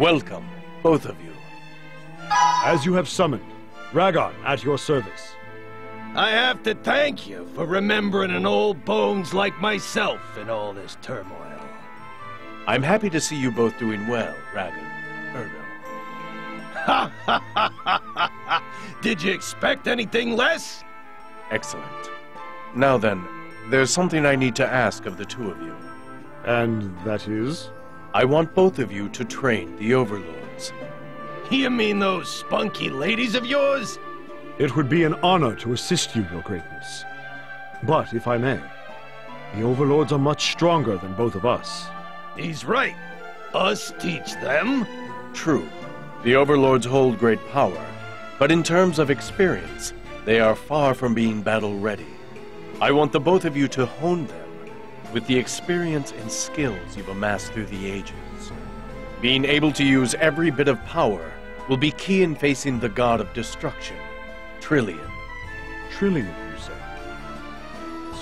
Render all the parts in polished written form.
Welcome, both of you. As you have summoned, Ragon at your service. I have to thank you for remembering an old bones like myself in all this turmoil. I'm happy to see you both doing well, Ragon, Ergo. Ha ha ha ha ha! Did you expect anything less? Excellent. Now then, there's something I need to ask of the two of you. And that is? I want both of you to train the Overlords. You mean those spunky ladies of yours? It would be an honor to assist you, Your Greatness. But, if I may, the Overlords are much stronger than both of us. He's right. Us teach them? True. The Overlords hold great power, but in terms of experience, they are far from being battle-ready. I want the both of you to hone them with the experience and skills you've amassed through the ages. Being able to use every bit of power will be key in facing the god of destruction, Trillion. Trillion, you say?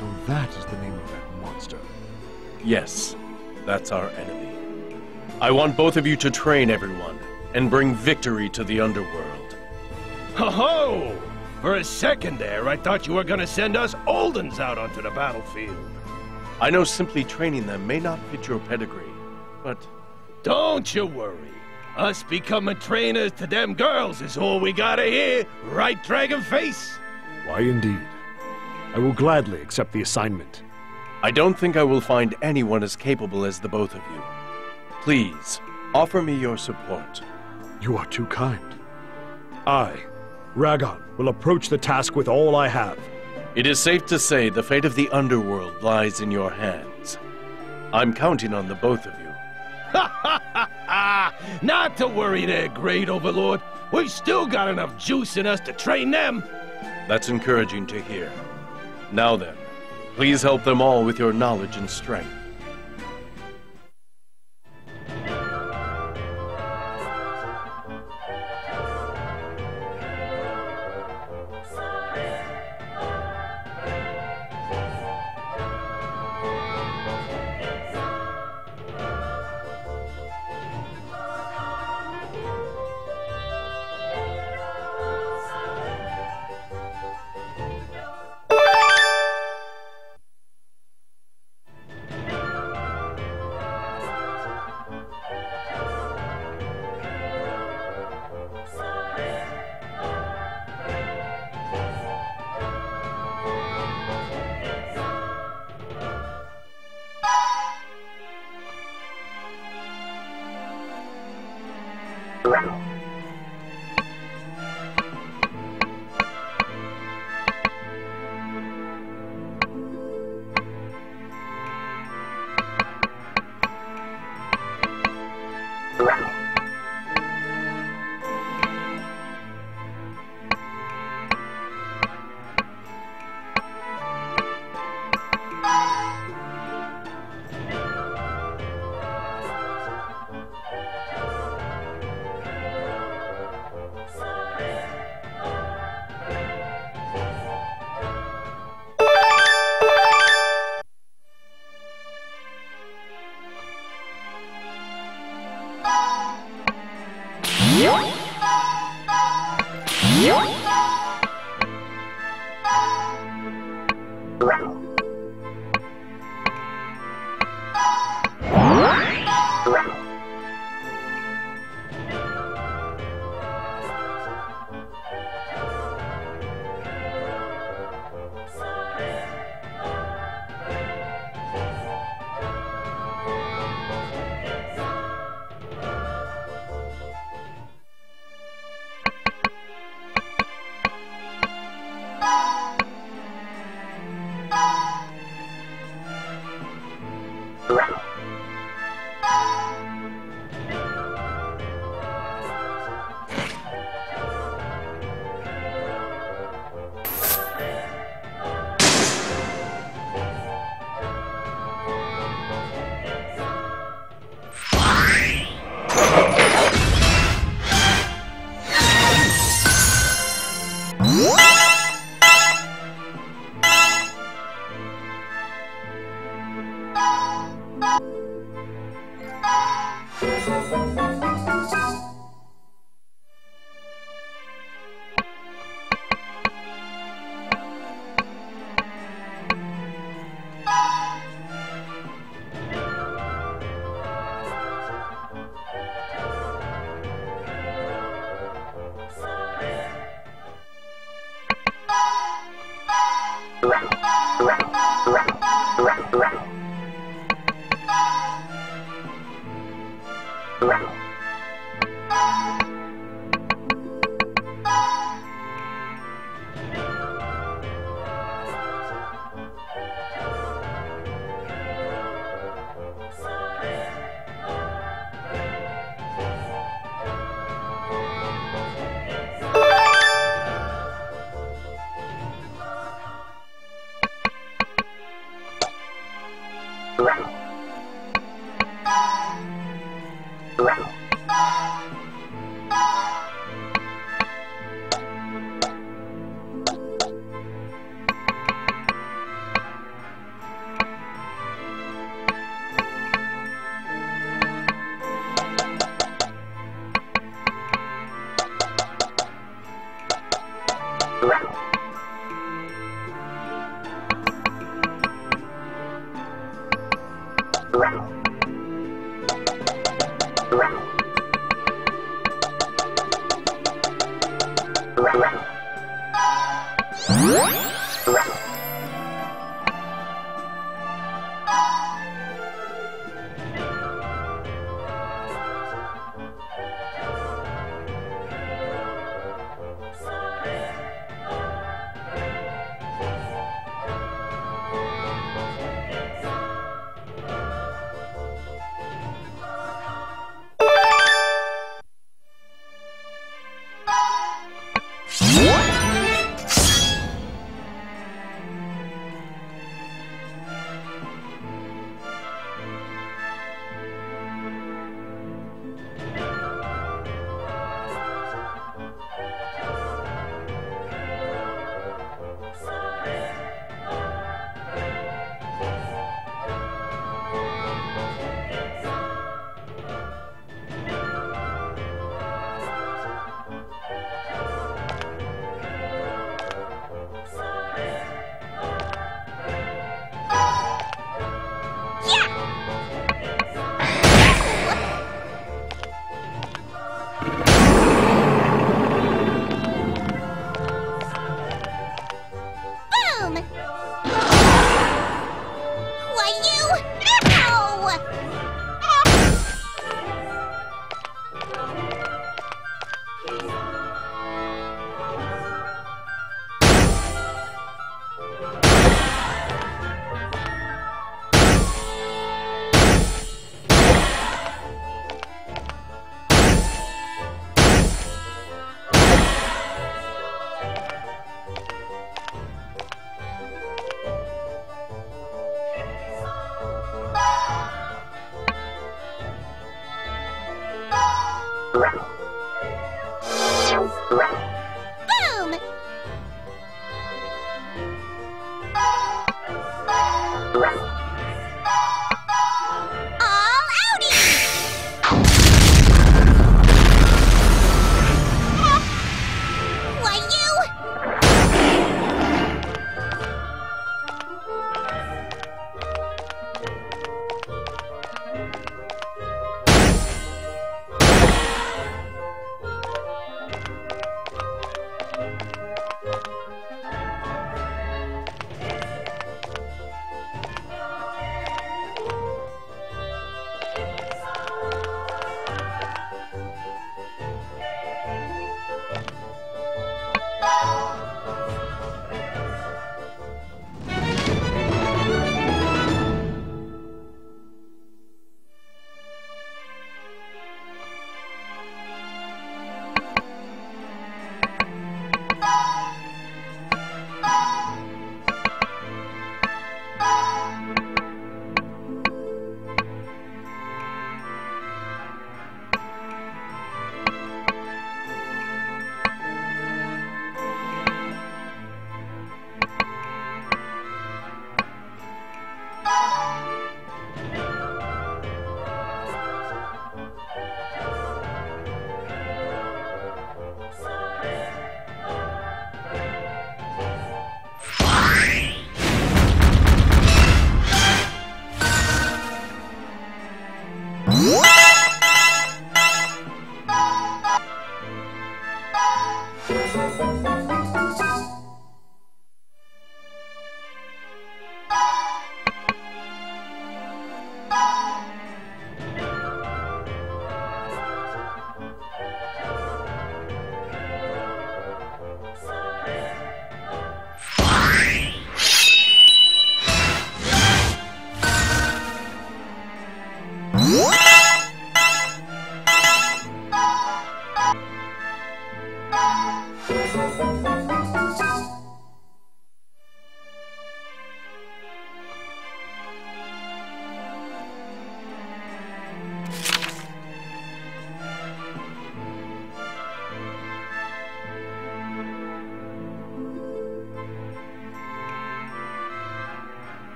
So that is the name of that monster. Yes, that's our enemy. I want both of you to train everyone and bring victory to the underworld. Ho-ho! For a second there, I thought you were gonna send us Oldens out onto the battlefield. I know simply training them may not fit your pedigree, but... Don't you worry. Us becoming trainers to them girls is all we gotta hear, right, Dragonface? Why, indeed. I will gladly accept the assignment. I don't think I will find anyone as capable as the both of you. Please, offer me your support. You are too kind. I, Ragon, will approach the task with all I have. It is safe to say the fate of the underworld lies in your hands. I'm counting on the both of you. Ha ha ha ha! Not to worry there, Great Overlord. We've still got enough juice in us to train them. That's encouraging to hear. Now then, please help them all with your knowledge and strength.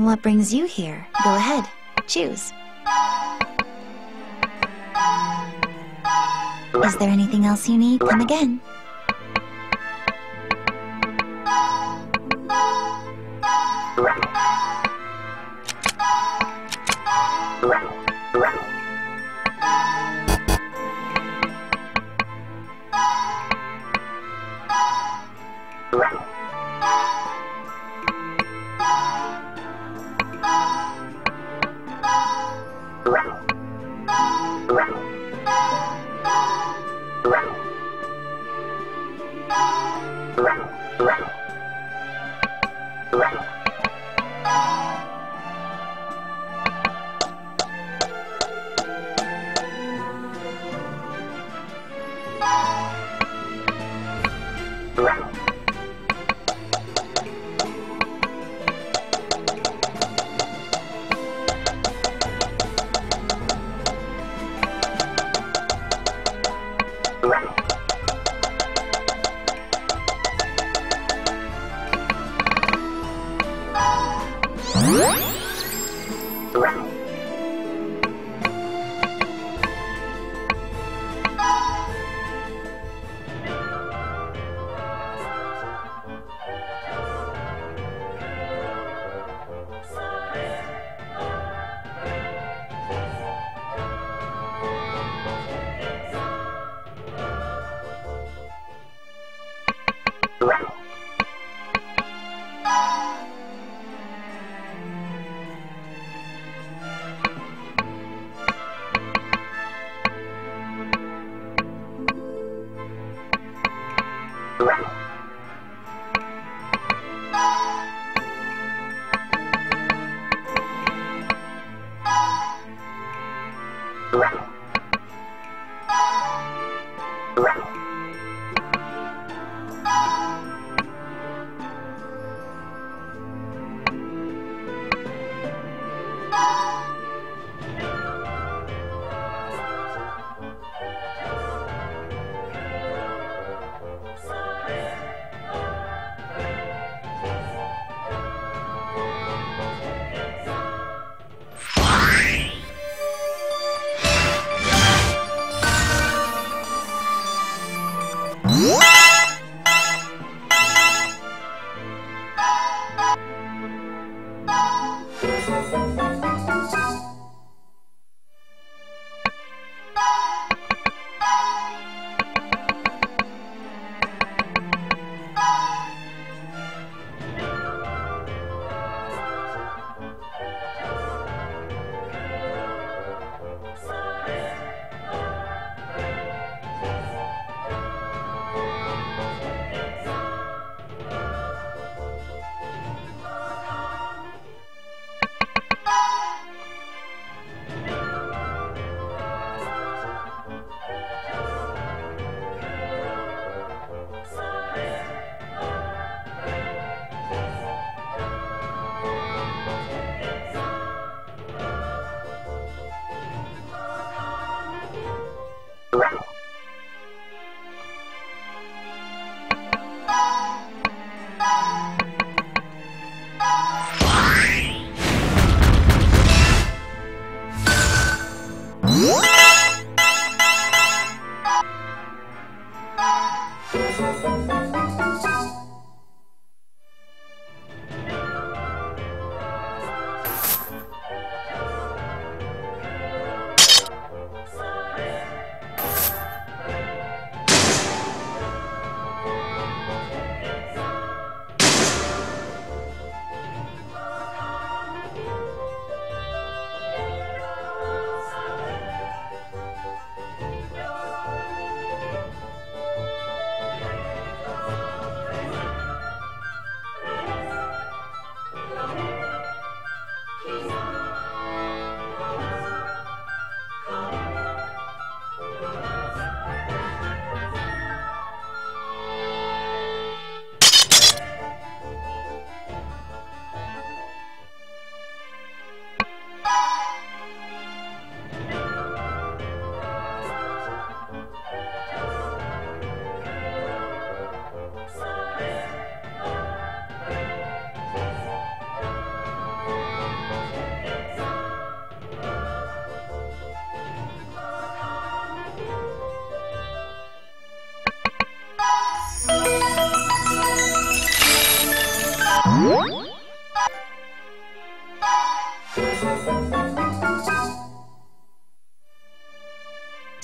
what brings you here? Go ahead. Choose. Is there anything else you need? Come again.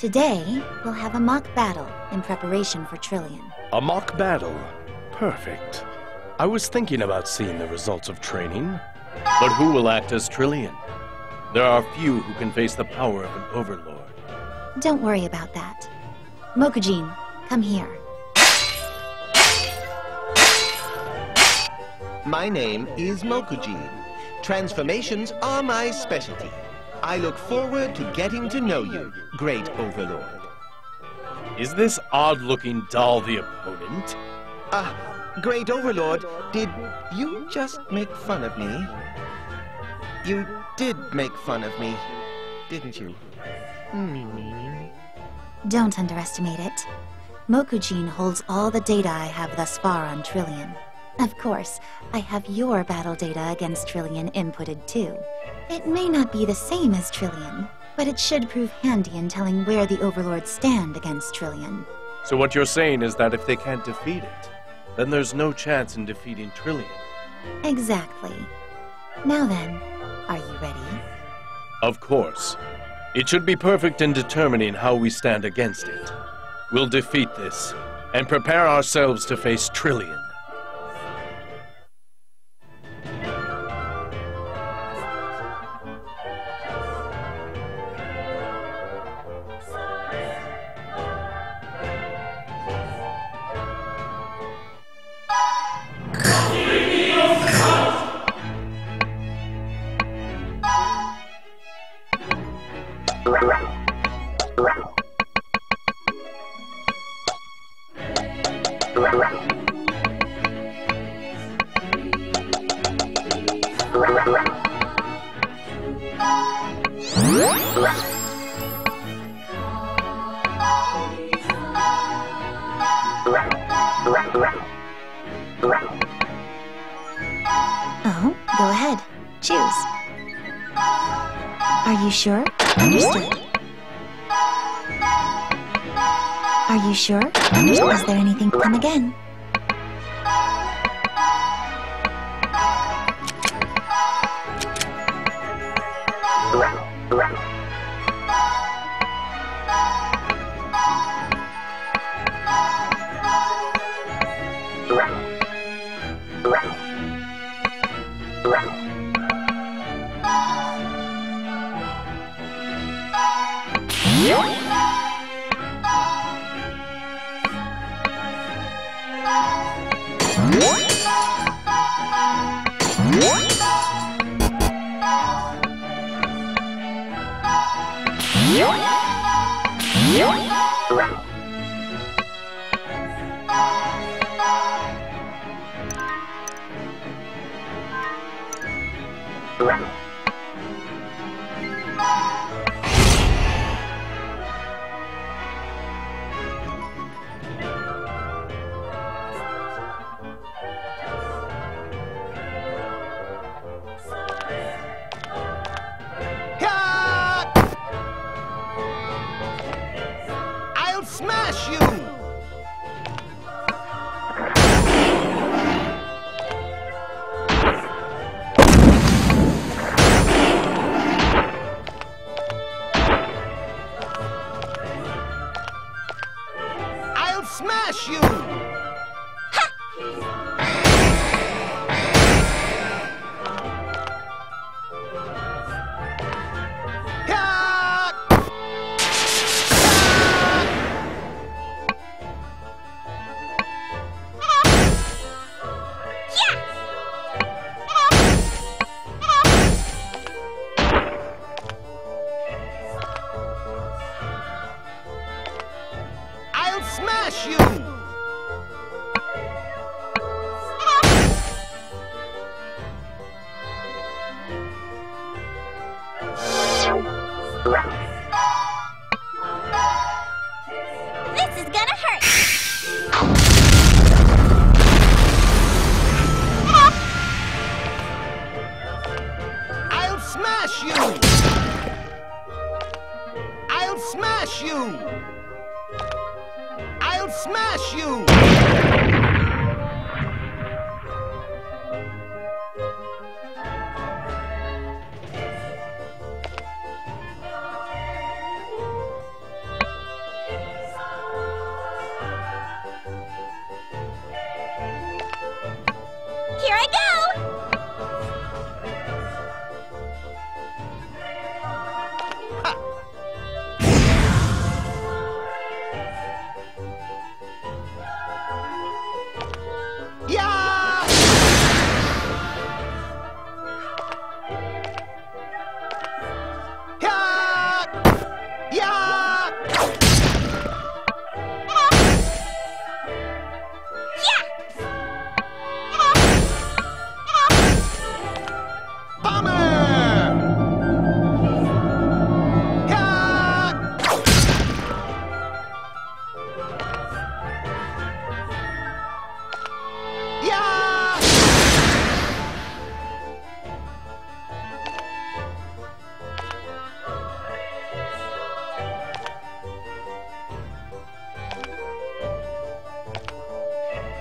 Today, we'll have a mock battle in preparation for Trillion. A mock battle. Perfect. I was thinking about seeing the results of training. But who will act as Trillion? There are few who can face the power of an Overlord. Don't worry about that. Mokujin, come here. My name is Mokujin. Transformations are my specialty. I look forward to getting to know you, Great Overlord. Is this odd-looking doll the opponent? Great Overlord, did you just make fun of me? You did make fun of me, didn't you? Don't underestimate it. Mokujin holds all the data I have thus far on Trillion. Of course, I have your battle data against Trillion inputted too. It may not be the same as Trillion, but it should prove handy in telling where the Overlords stand against Trillion. So what you're saying is that if they can't defeat it, then there's no chance in defeating Trillion. Exactly. Now then, are you ready? Of course. It should be perfect in determining how we stand against it. We'll defeat this, and prepare ourselves to face Trillion. Oh, go ahead. Choose. Are you sure? Understood. Are you sure? Understood. Is there anything? Come again. I'll smash you! I'll smash you! I'll smash you! This is gonna hurt! I'll smash you! I'll smash you! I'll smash you!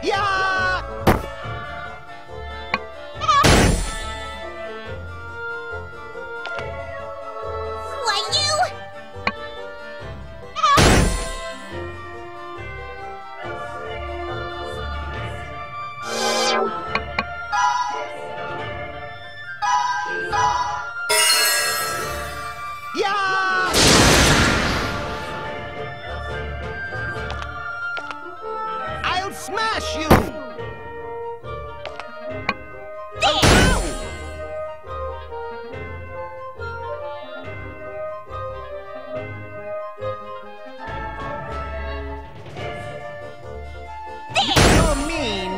Yeah! Why, you? Yeah! I'll smash you! You're mean.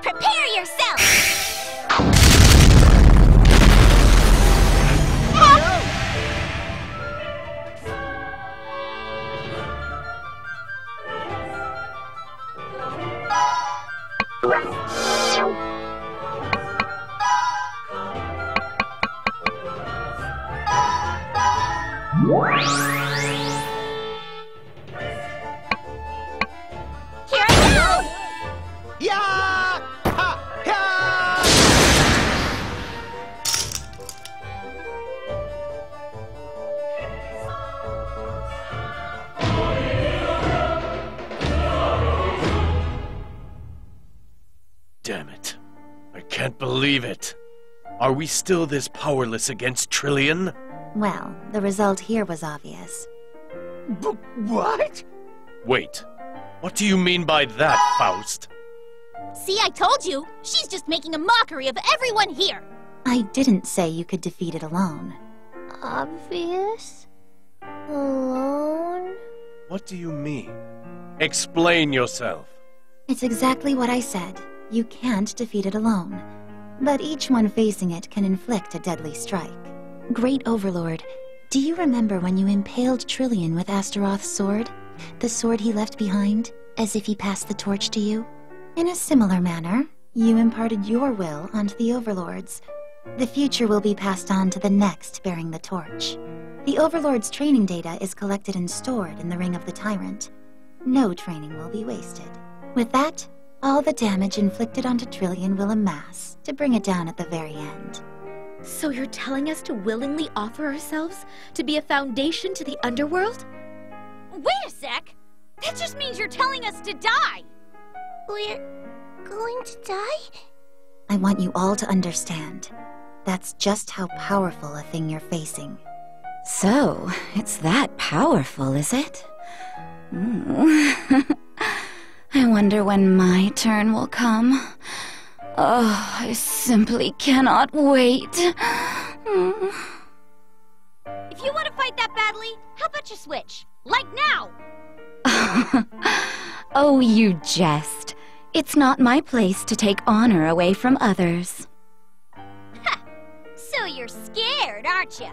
Prepare yourself! Here I go! Yeah! Ha! Ha! Damn it. I can't believe it. Are we still this powerless against Trillion? Well, the result here was obvious. What? Wait. What do you mean by that, Faust? See, I told you! She's just making a mockery of everyone here! I didn't say you could defeat it alone. Obvious? Alone? What do you mean? Explain yourself. It's exactly what I said. You can't defeat it alone. But each one facing it can inflict a deadly strike. Great Overlord, do you remember when you impaled Trillion with Astaroth's sword? The sword he left behind, as if he passed the torch to you? In a similar manner, you imparted your will onto the Overlords. The future will be passed on to the next bearing the torch. The Overlord's training data is collected and stored in the Ring of the Tyrant. No training will be wasted. With that, all the damage inflicted onto Trillion will amass to bring it down at the very end. So you're telling us to willingly offer ourselves to be a foundation to the underworld? Wait a sec! That just means you're telling us to die! We're going to die? I want you all to understand. That's just how powerful a thing you're facing. So, it's that powerful, is it? I wonder when my turn will come. Oh, I simply cannot wait. If you want to fight that badly, how about you switch? Like now! Oh, you jest. It's not my place to take honor away from others. Ha! So you're scared, aren't you?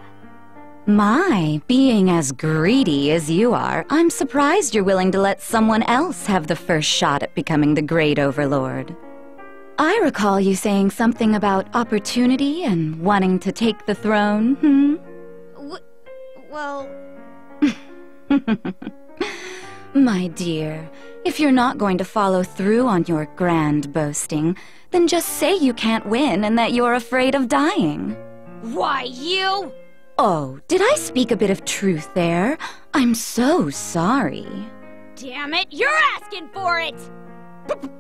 My, being as greedy as you are, I'm surprised you're willing to let someone else have the first shot at becoming the Great Overlord. I recall you saying something about opportunity and wanting to take the throne, Well... My dear, if you're not going to follow through on your grand boasting, then just say you can't win and that you're afraid of dying. Why, you... Oh, did I speak a bit of truth there? I'm so sorry. Damn it, you're asking for it!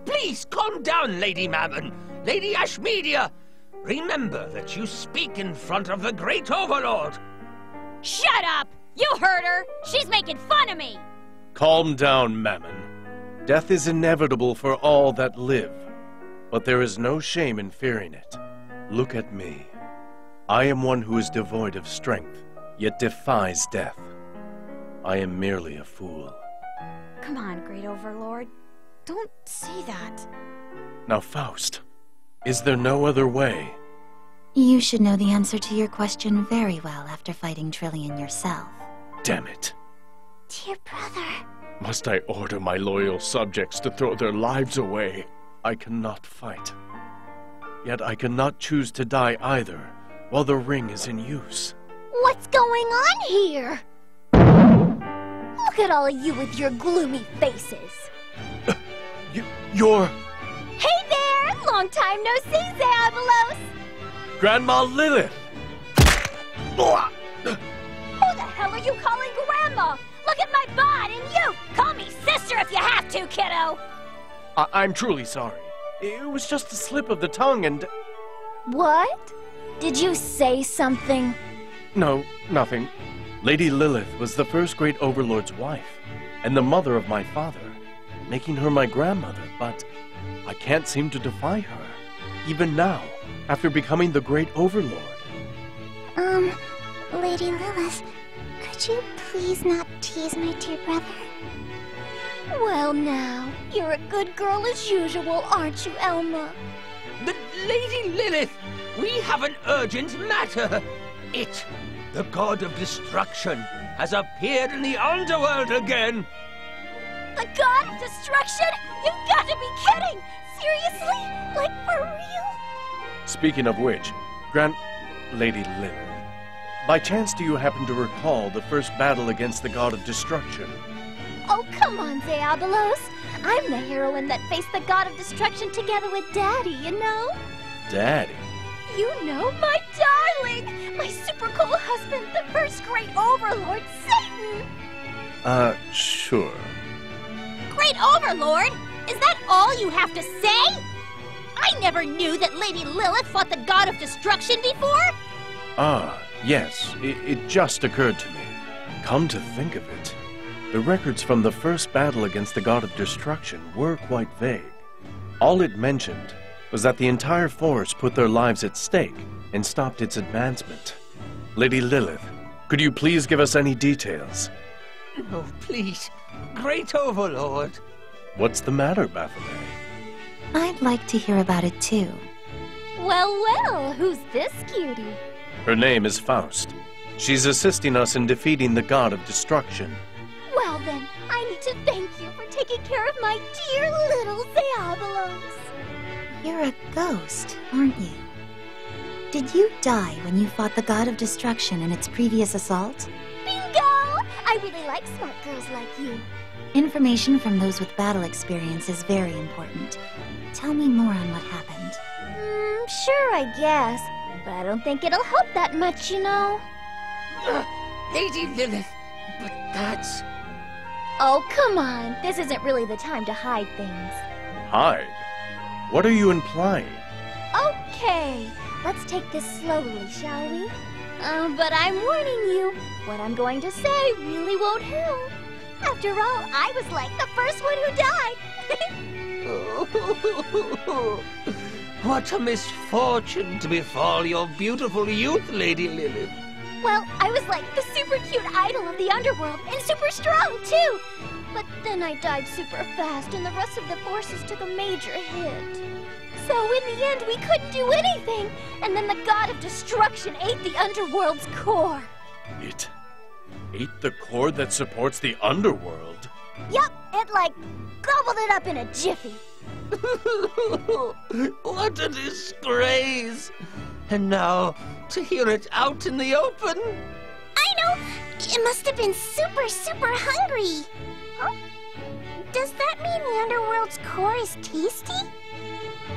Please calm down, Lady Mammon. Lady Ashmedia. Remember that you speak in front of the Great Overlord. Shut up! You heard her! She's making fun of me! Calm down, Mammon. Death is inevitable for all that live, but there is no shame in fearing it. Look at me. I am one who is devoid of strength, yet defies death. I am merely a fool. Come on, Great Overlord. Don't say that. Now, Faust, Is there no other way? You should know the answer to your question very well after fighting Trillian yourself. Damn it. Dear brother. Must I order my loyal subjects to throw their lives away? I cannot fight. Yet I cannot choose to die either, while the ring is in use. What's going on here? Look at all of you with your gloomy faces. You're... Hey there! Long time no see, Zabalos! Grandma Lilith! Who the hell are you calling Grandma? Look at my bod, and you! Call me sister if you have to, kiddo! I'm truly sorry. It was just a slip of the tongue and... What? Did you say something? No, nothing. Lady Lilith was the first great Overlord's wife, and the mother of my father, making her my grandmother, but I can't seem to defy her, even now, after becoming the great Overlord. Lady Lilith, could you please not tease my dear brother? Well now, you're a good girl as usual, aren't you, Elma? Lady Lilith, we have an urgent matter. It, the god of destruction, has appeared in the underworld again. The god of destruction? You've got to be kidding! Seriously? Like, for real? Speaking of which, Lady Lilith, by chance do you happen to recall the first battle against the god of destruction? Oh, come on, Zabalos. I'm the heroine that faced the god of destruction together with Daddy, you know? Daddy? You know, my darling! My super cool husband, the first great Overlord, Satan! Sure. Great Overlord? Is that all you have to say? I never knew that Lady Lilith fought the god of destruction before! Yes. It just occurred to me. Come to think of it, the records from the first battle against the god of destruction were quite vague. All it mentioned was that the entire force put their lives at stake and stopped its advancement. Lady Lilith, could you please give us any details? Oh, please. Great Overlord. What's the matter, Baphomet? I'd like to hear about it too. Well, who's this cutie? Her name is Faust. She's assisting us in defeating the god of destruction. Well then, I need to thank you for taking care of my dear little Zabalos. You're a ghost, aren't you? Did you die when you fought the god of destruction in its previous assault? Bingo! I really like smart girls like you. Information from those with battle experience is very important. Tell me more on what happened. Sure, I guess. But I don't think it'll help that much, you know. Lady Lilith, but that's... Oh, come on. This isn't really the time to hide things. Hide? What are you implying? Okay, let's take this slowly, shall we? But I'm warning you, what I'm going to say really won't help. After all, I was like the first one who died. What a misfortune to befall your beautiful youth, Lady Lilith. Well, I was like the super cute idol of the underworld, and super strong, too. But then I died super fast, and the rest of the forces took a major hit. So in the end, we couldn't do anything, and then the god of destruction ate the underworld's core. It ate the core that supports the underworld? Yup, it like gobbled it up in a jiffy. What a disgrace! And now, to hear it out in the open. I know! It must have been super, super hungry. Huh? Does that mean the underworld's core is tasty?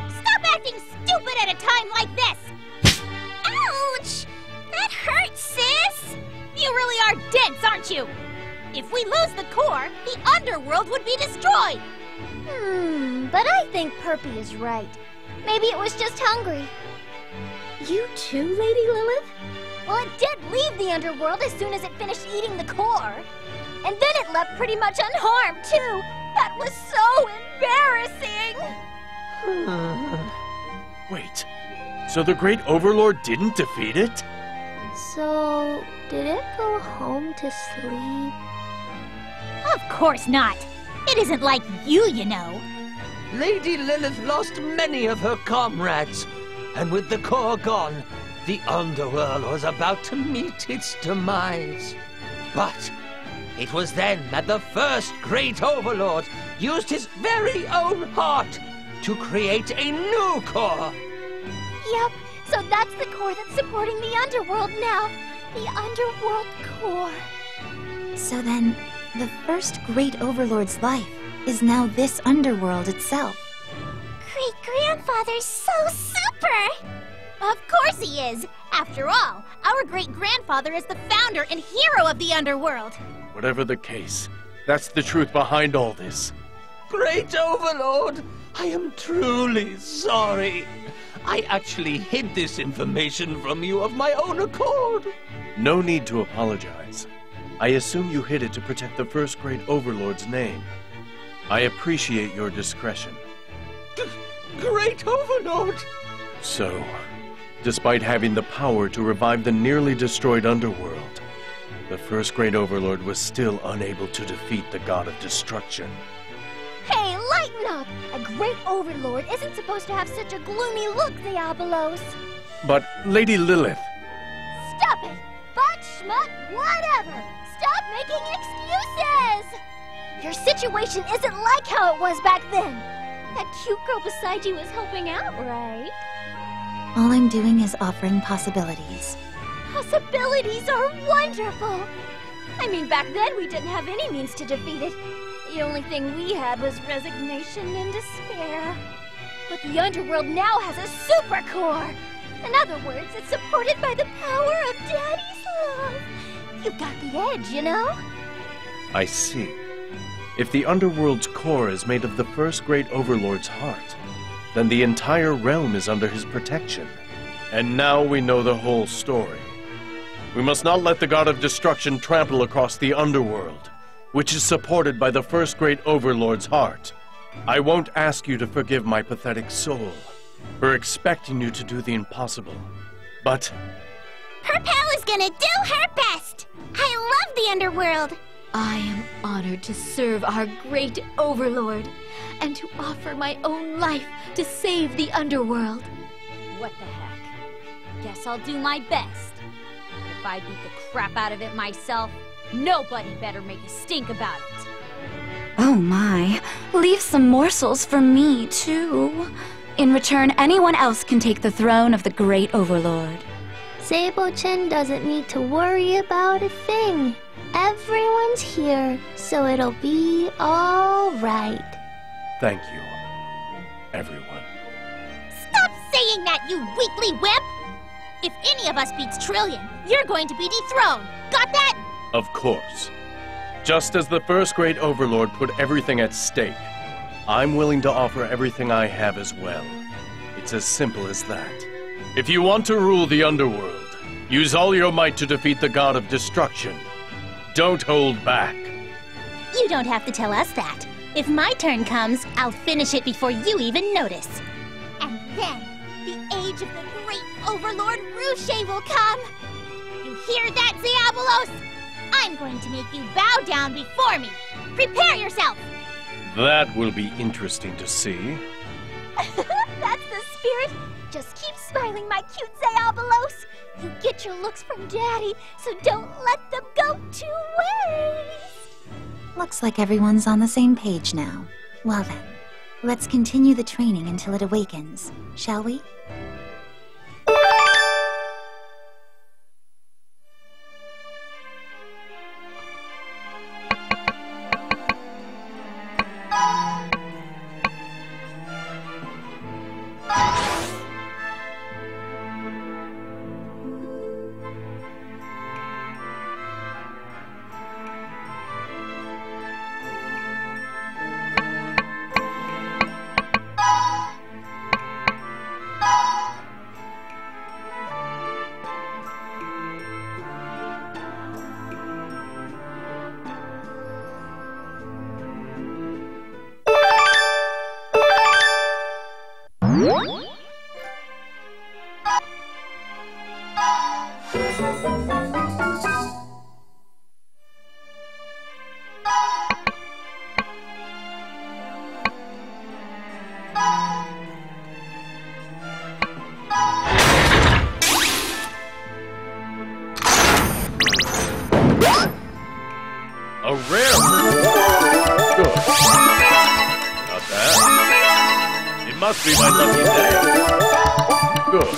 Stop acting stupid at a time like this! Ouch! That hurts, sis! You really are dense, aren't you? If we lose the core, the underworld would be destroyed. But I think Perpy is right. Maybe it was just hungry. You too, Lady Lilith? Well, it did leave the underworld as soon as it finished eating the core. And then it left pretty much unharmed, too. That was so embarrassing. Wait, so the great Overlord didn't defeat it? So, did it go home to sleep? Of course not. It isn't like you know. Lady Lilith lost many of her comrades, and with the core gone, the underworld was about to meet its demise. But it was then that the first great overlord used his very own heart to create a new core. Yep, so that's the core that's supporting the underworld now. The underworld core. So then, the first great overlord's life is now this underworld itself. Great-grandfather's so super! Of course he is! After all, our great-grandfather is the founder and hero of the underworld. Whatever the case, that's the truth behind all this. Great Overlord, I am truly sorry. I actually hid this information from you of my own accord. No need to apologize. I assume you hid it to protect the first great overlord's name. I appreciate your discretion. Great Overlord! So, despite having the power to revive the nearly destroyed underworld, the first great overlord was still unable to defeat the god of destruction. Hey, lighten up! A great overlord isn't supposed to have such a gloomy look, Diabolos. But, Lady Lilith... Stop it! Butt, schmuck, whatever! Stop making excuses! Your situation isn't like how it was back then. That cute girl beside you is helping out, right? All I'm doing is offering possibilities. Possibilities are wonderful! I mean, back then we didn't have any means to defeat it. The only thing we had was resignation and despair. But the underworld now has a super core! In other words, it's supported by the power of Daddy's love. You've got the edge, you know? I see. If the underworld's core is made of the first great overlord's heart, then the entire realm is under his protection. And now we know the whole story. We must not let the god of destruction trample across the underworld, which is supported by the first great overlord's heart. I won't ask you to forgive my pathetic soul for expecting you to do the impossible, but... Perpell is gonna do her best! I love the underworld! I am honored to serve our great overlord and to offer my own life to save the underworld. What the heck? Guess I'll do my best. If I beat the crap out of it myself, nobody better make a stink about it. Oh my, leave some morsels for me, too. In return, anyone else can take the throne of the great overlord. Sabo-chan doesn't need to worry about a thing. Everyone's here, so it'll be all right. Thank you, everyone. Stop saying that, you weakly wimp! If any of us beats Trillion, you're going to be dethroned. Got that? Of course. Just as the first great overlord put everything at stake, I'm willing to offer everything I have as well. It's as simple as that. If you want to rule the underworld, use all your might to defeat the god of destruction. Don't hold back. You don't have to tell us that. If my turn comes, I'll finish it before you even notice. And then, the age of the great overlord Ruche will come. You hear that, Diabolos? I'm going to make you bow down before me. Prepare yourself! That will be interesting to see. That's the spirit. Just keep smiling, my cute Diabolos. You get your looks from Daddy, so don't let them go to waste. Looks like everyone's on the same page now. Well then, let's continue the training until it awakens, shall we? A rare. Good. Not bad. It must be my lucky day. Good.